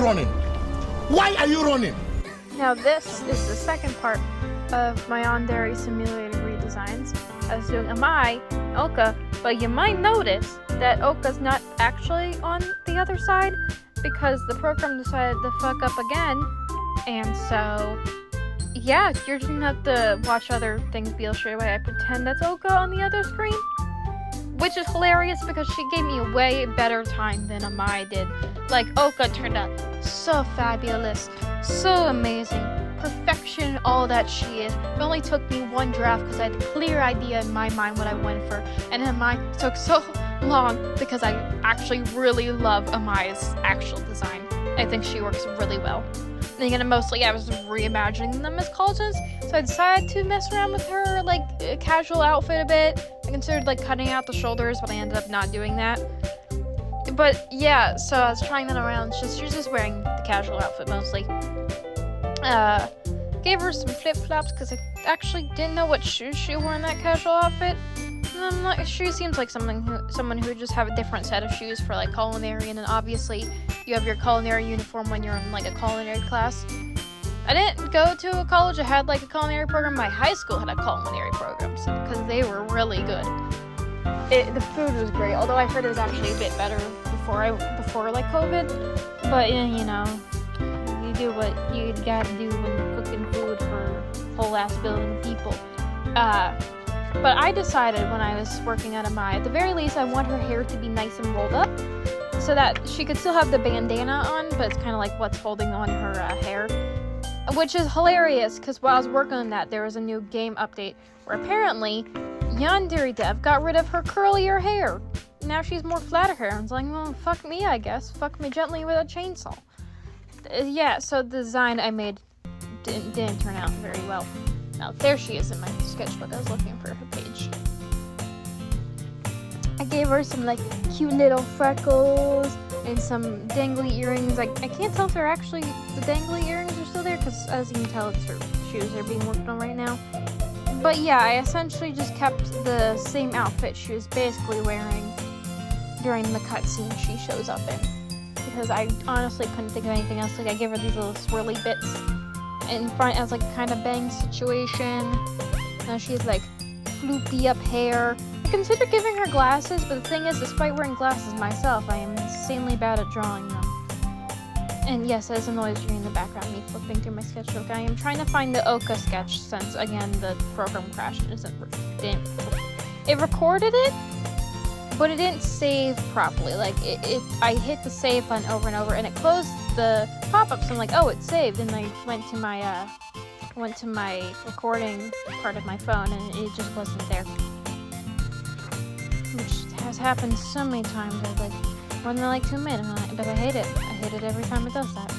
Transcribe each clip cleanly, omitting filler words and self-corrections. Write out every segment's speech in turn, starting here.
running? Why are you running? Now this is the second part of my Yandere simulated redesigns. I was doing Amai, Oka, but you might notice that Oka's not actually on the other side because the program decided to fuck up again, and so yeah, you're just gonna have to watch other things be illustrated while I pretend that's Oka on the other screen. Which is hilarious because she gave me a way better time than Amai did. Like, Oka turned out so fabulous, so amazing, perfection, all that she is. It only took me one draft because I had a clear idea in my mind what I wanted for, and Amai took so long because I actually really love Amai's actual design. I think she works really well. And again, mostly I was reimagining them as colleges, so I decided to mess around with her, like, casual outfit a bit. I considered, like, cutting out the shoulders, but I ended up not doing that. But, yeah, so I was trying that around. She was just wearing the casual outfit, mostly. Gave her some flip-flops, because I actually didn't know what shoes she wore in that casual outfit. And I'm like, she seems like someone who would just have a different set of shoes for, like, culinary, and then obviously you have your culinary uniform when you're in, like, a culinary class. I didn't go to a college that had, like, a culinary program. My high school had a culinary program, because they were really good. The food was great, although I heard it was actually a bit better before like, COVID. But, you know, you do what you gotta do when cooking food for a whole ass billion people. But I decided when I was working at Amai, at the very least, I want her hair to be nice and rolled up, so that she could still have the bandana on, but it's kind of like what's holding on her hair. Which is hilarious, because while I was working on that, there was a new game update where apparently Yandere dev got rid of her curlier hair. Now she's more flatter hair. And it's like, well, fuck me, I guess. Fuck me gently with a chainsaw. Yeah, so the design I made didn't turn out very well. Now, there she is in my sketchbook. I was looking for her page. I gave her some, like, cute little freckles and some dangly earrings. I can't tell if they're actually, the dangly earrings are still there, because as you can tell, it's her shoes are being worked on right now. But yeah, I essentially just kept the same outfit she was basically wearing during the cutscene she shows up in. Because I honestly couldn't think of anything else. Like, I gave her these little swirly bits in front as, like, a kind of bang situation. Now she's, like, floopy up hair. I considered giving her glasses, but the thing is, despite wearing glasses myself, I am insanely bad at drawing them. And yes, there's a noise in the background, me flipping through my sketchbook. I am trying to find the Oka sketch, since, again, the program crashed and it recorded it, but it didn't save properly. Like, I hit the save button over and over, and it closed the pop-ups. I'm like, oh, it's saved, and I went to my recording part of my phone, and it just wasn't there. Which has happened so many times. I was like, more than like 2 minutes, but I hate it. I hate it every time it does that.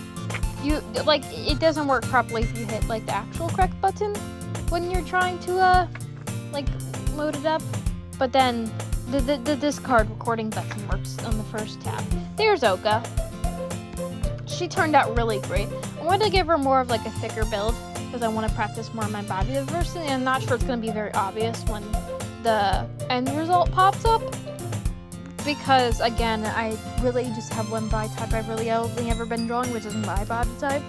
It doesn't work properly if you hit, like, the actual correct button when you're trying to, like, load it up. But then the discard recording button works on the first tab. There's Oka. She turned out really great. I wanted to give her more of, like, a thicker build, because I want to practice more on my body diversity, and I'm not sure it's going to be very obvious when the end result pops up. Because, again, I really just have one body type I've really only ever been drawing, which is my body type.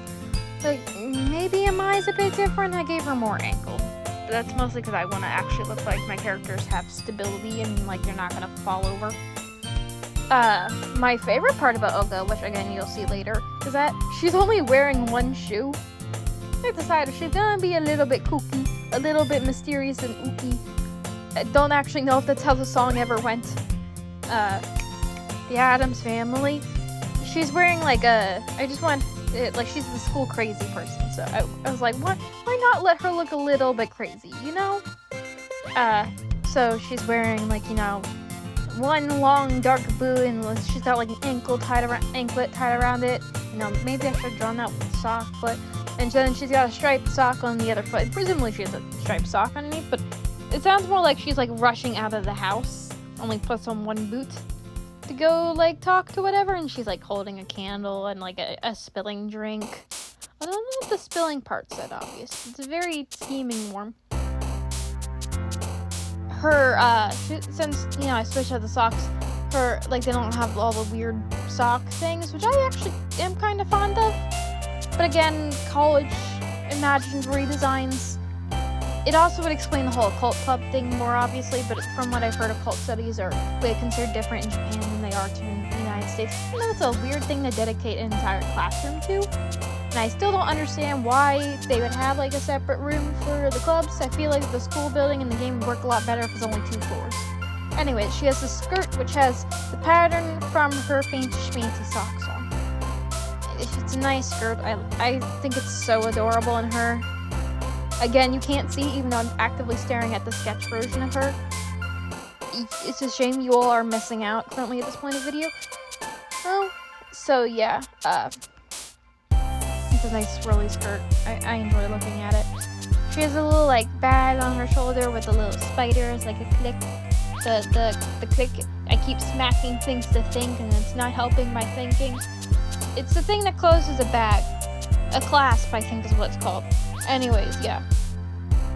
Like, maybe Amai's a bit different. I gave her more ankle. But that's mostly because I want to actually look like my characters have stability and, like, they're not going to fall over. My favorite part about Oka, which, again, you'll see later, is that she's only wearing one shoe. I decided she's going to be a little bit kooky, a little bit mysterious and ooky. I don't actually know if that's how the song ever went. The Addams Family. She's wearing, like, she's the school crazy person, so I was like, why not let her look a little bit crazy, you know? So she's wearing, like, you know, one long dark boot, and she's got, like, an anklet tied around it. You know, maybe I should have drawn that with a sock foot. And then she's got a striped sock on the other foot. Presumably she has a striped sock underneath, but it sounds more like she's, like, rushing out of the house. Only puts on one boot to go, like, talk to whatever, and she's, like, holding a candle and, like, a spilling drink. I don't know if the spilling part's that obvious. It's very steaming warm. Her, since, you know, I switched out the socks, for, like, they don't have all the weird sock things, which I actually am kind of fond of. But again, college imagined redesigns. It also would explain the whole occult club thing more obviously, but from what I've heard, occult studies are way considered different in Japan than they are to in the United States. You know, it's a weird thing to dedicate an entire classroom to. And I still don't understand why they would have like a separate room for the clubs. I feel like the school building in the game would work a lot better if it's only 2 floors. Anyway, she has a skirt which has the pattern from her fancy socks on. It's a nice skirt. I think it's so adorable in her. Again, you can't see even though I'm actively staring at the sketch version of her. It's a shame you all are missing out currently at this point of the video. Oh, so yeah, it's a nice swirly skirt. I enjoy looking at it. She has a little like bag on her shoulder with the little spiders, like a click. The click, I keep smacking things to think and it's not helping my thinking. It's the thing that closes a bag. A clasp, I think is what it's called. Anyways, yeah.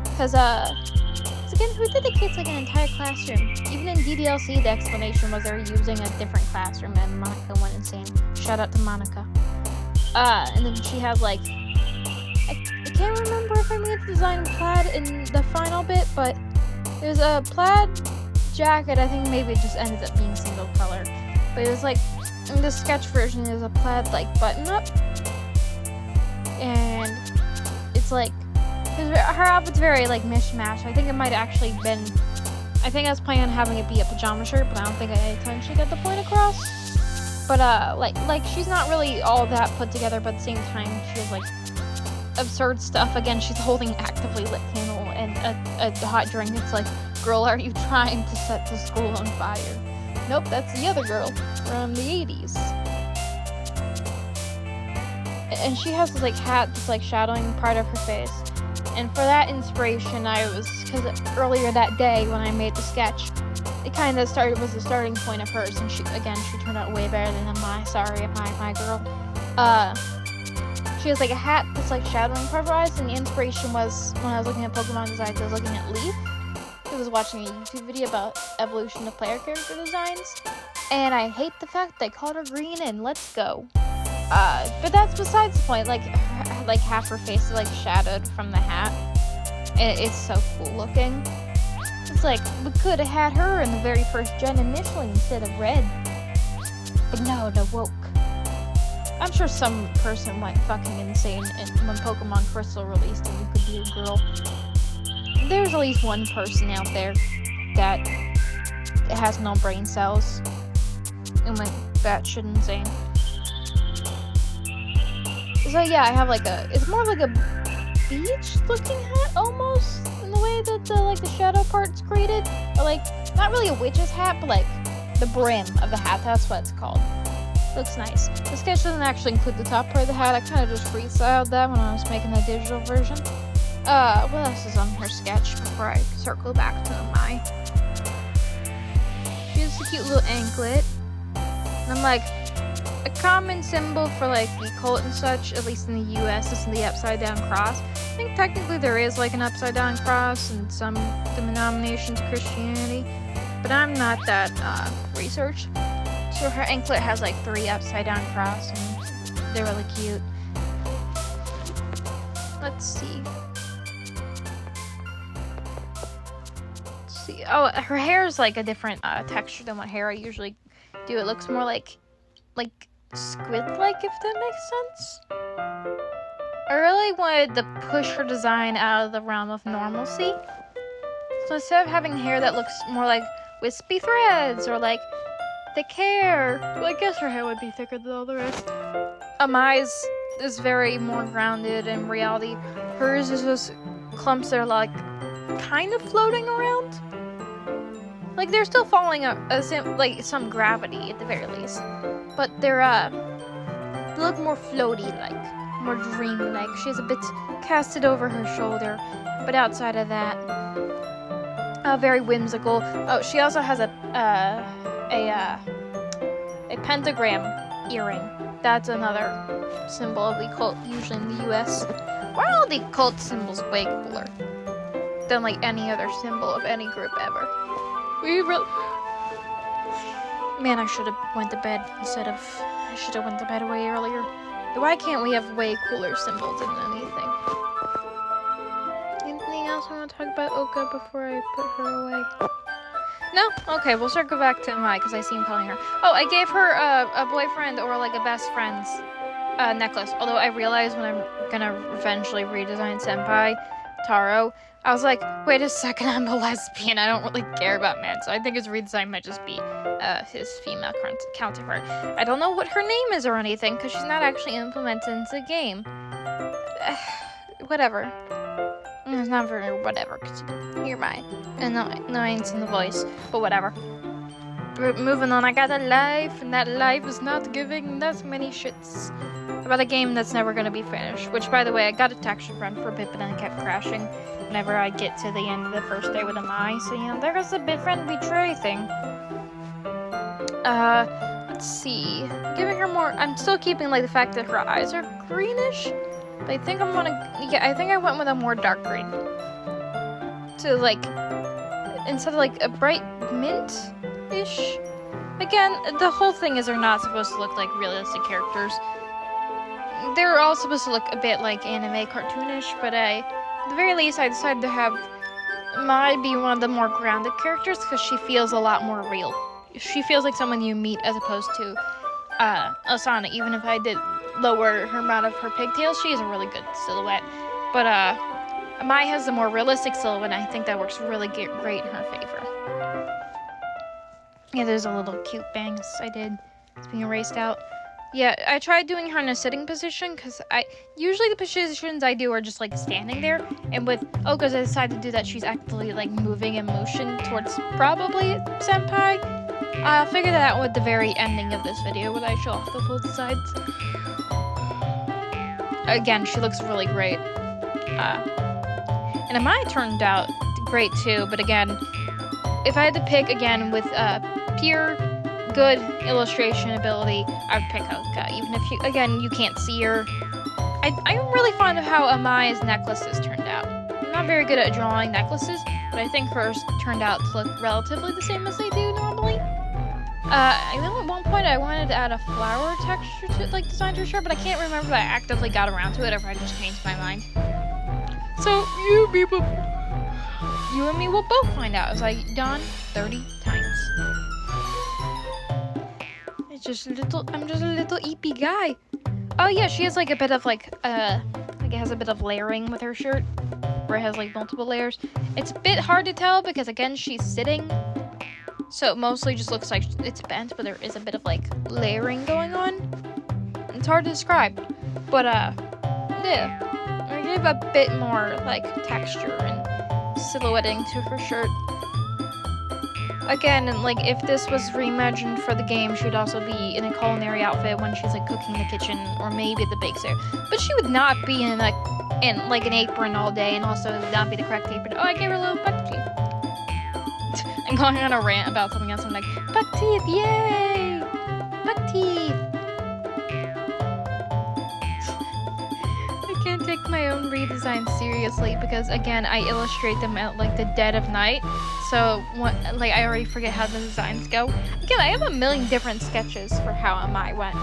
Because, again, who dedicates like an entire classroom? Even in DDLC, the explanation was they were using a different classroom and Monica went insane. Shout out to Monica. And then she has like, I can't remember if I made the design plaid in the final bit, but there's a plaid jacket. I think maybe it just ended up being single color. But it was like, in the sketch version, there's a plaid like button up. And it's like, her outfit's very like mishmash. I think it might actually been, I think I was planning on having it be a pajama shirt, but I don't think I intentionally got the point across. But like she's not really all that put together, but at the same time she has like absurd stuff. Again, she's holding an actively lit candle and a hot drink. It's like, girl, are you trying to set the school on fire? Nope, that's the other girl from the 80s. And she has this like hat that's like shadowing part of her face. And for that inspiration, because earlier that day when I made the sketch, it kind of was the starting point of hers. And she turned out way better than Amai. Sorry, Amai, my girl. She has like a hat that's like shadowing part of her eyes. And the inspiration was when I was looking at Pokemon designs, I was looking at Leaf. I was watching a YouTube video about evolution of player character designs. And I hate the fact they called her green and let's go. But that's besides the point. Like half her face is like shadowed from the hat. And it's so cool looking. It's like, we could have had her in the very first gen initially instead of red. But no, the woke. I'm sure some person went fucking insane when Pokemon Crystal released and you could be a girl. There's at least one person out there that has no brain cells and went batshit insane. So yeah, I have like it's more like a beach-looking hat almost, in the way that the shadow part's created. Or like, not really a witch's hat, but like the brim of the hat, that's what it's called. Looks nice. The sketch doesn't actually include the top part of the hat. I kind of just freestyled that when I was making the digital version. What else is on her sketch before I circle back to Amai? She has a cute little anklet. And I'm like, a common symbol for like the occult and such, at least in the US, is the upside down cross. I think technically there is like an upside down cross in some denominations of Christianity, but I'm not that researched. So her anklet has like 3 upside down cross, and they're really cute. Let's see. Oh, her hair is like a different texture than what hair I usually do. It looks more like squid-like, if that makes sense. I really wanted to push her design out of the realm of normalcy. So instead of having hair that looks more like wispy threads or like thick hair, well, I guess her hair would be thicker than all the rest. Amai's is very more grounded in reality. Hers is just clumps that are like kind of floating around. Like they're still following like some gravity at the very least, but they look more floaty-like, more dreamy-like. She has a bit casted over her shoulder, but outside of that, very whimsical. Oh, she also has a pentagram earring. That's another symbol of the cult, usually in the US. Why are all the cult symbols way cooler than like any other symbol of any group ever? We Man, I should have went to bed instead of... I should have went to bed way earlier. Why can't we have way cooler symbols than anything? Anything else I want to talk about Oka before I put her away? No? Okay, we'll circle back to Amai because I see him calling her. Oh, I gave her a boyfriend or like a best friend's necklace. Although I realized when I'm gonna eventually redesign Senpai Taro, I was like, wait a second, I'm a lesbian. I don't really care about men. So I think his redesign might just be his female counterpart. I don't know what her name is or anything because she's not actually implemented into the game. Whatever. It's not very whatever because you can hear my annoyance in the voice. But whatever. Moving on, I got a life, and that life is not giving that many shits about a game that's never gonna be finished. Which, by the way, I got a texture run for a bit, but then it kept crashing whenever I get to the end of the first day with Amai. So, you know, there goes the befriend betray thing. Let's see. Giving her more. I'm still keeping like the fact that her eyes are greenish, but I think I'm gonna. Yeah, I think I went with a more dark green. To like, instead of like a bright mint-ish. Again, the whole thing is they're not supposed to look like realistic characters. They're all supposed to look a bit like anime cartoonish, but at the very least, I decided to have Mai be one of the more grounded characters because she feels a lot more real. She feels like someone you meet as opposed to Asana. Even if I did lower her amount of her pigtails, she has a really good silhouette. But Mai has the more realistic silhouette, and I think that works really great in her favor. Yeah, there's a little cute bangs I did. It's being erased out. Yeah, I tried doing her in a sitting position because usually the positions I do are just like standing there, and with Oka's I decided to do that. She's actively like moving in motion towards probably Senpai. I'll figure that out with the very ending of this video when I show off the full designs. Again, she looks really great. And Amai turned out great too, but again, if I had to pick again with pure good illustration ability, I would pick Oka. Even if you can't see her. I'm really fond of how Amai's necklaces turned out. I'm not very good at drawing necklaces, but I think hers turned out to look relatively the same as they do normally. I know at one point I wanted to add a flower texture to like design to her shirt, but I can't remember if I actively got around to it or if I just changed my mind. So you and me will both find out as I yawn 30 times. I'm just a little eepy guy. Oh yeah, she has like a bit of like it has a bit of layering with her shirt, where it has like multiple layers. It's a bit hard to tell because again she's sitting, so it mostly just looks like it's bent, but there is a bit of like layering going on. It's hard to describe, but yeah, I give a bit more like texture and silhouetting to her shirt. Again, like if this was reimagined for the game, she would also be in a culinary outfit when she's like cooking in the kitchen, or maybe at the bake sale. But she would not be in an apron all day, and also it would not be the correct apron. Oh, I gave her a little buck teeth. I'm going on a rant about something else. I'm like, buck teeth, yay! Buck teeth. I can't take my own redesign seriously because again, I illustrate them at like the dead of night. So, I already forget how the designs go. Again, I have a million different sketches for how Amai went.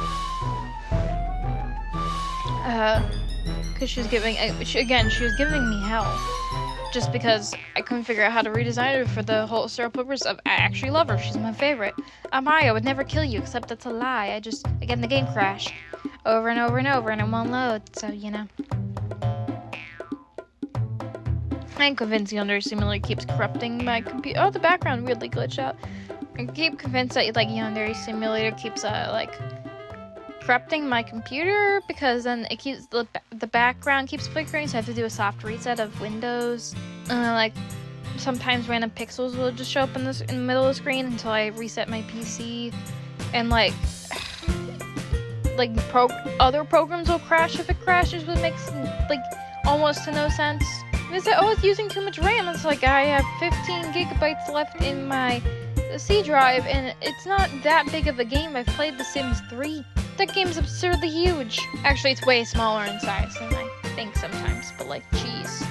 Because she was giving me hell. Just because I couldn't figure out how to redesign her for the whole sole purpose of I actually love her. She's my favorite. Amai, I would never kill you, except that's a lie. Again, the game crashed over and over and over, and it won't load. So, you know. I'm convinced Yandere Simulator keeps corrupting my computer. Oh, the background weirdly glitched out. I keep convinced that like Yandere Simulator keeps corrupting my computer because then it keeps the background keeps flickering, so I have to do a soft reset of Windows. Like sometimes random pixels will just show up in the middle of the screen until I reset my PC, and like other programs will crash if it crashes, which makes like almost to no sense. They say, oh, it's using too much RAM. It's like, I have 15 gigabytes left in my C drive, and it's not that big of a game. I've played The Sims 3. That game's absurdly huge. Actually, it's way smaller in size than I think sometimes, but like, jeez.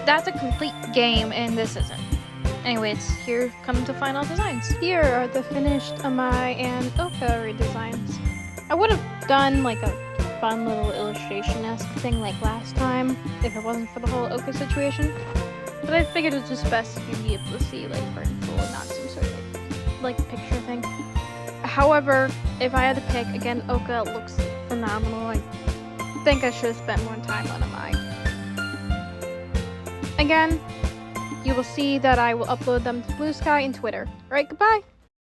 That's a complete game, and this isn't. Anyways, here come the final designs. Here are the finished Amai and Oka redesigns. I would have done like a fun little illustration-esque thing like last time if it wasn't for the whole Oka situation. But I figured it's just best if you'd be able to see like her in full and not some sort of like picture thing. However, if I had to pick, again, Oka looks phenomenal. I think I should have spent more time on Amai. Again, you will see that I will upload them to Blue Sky and Twitter. Alright, goodbye!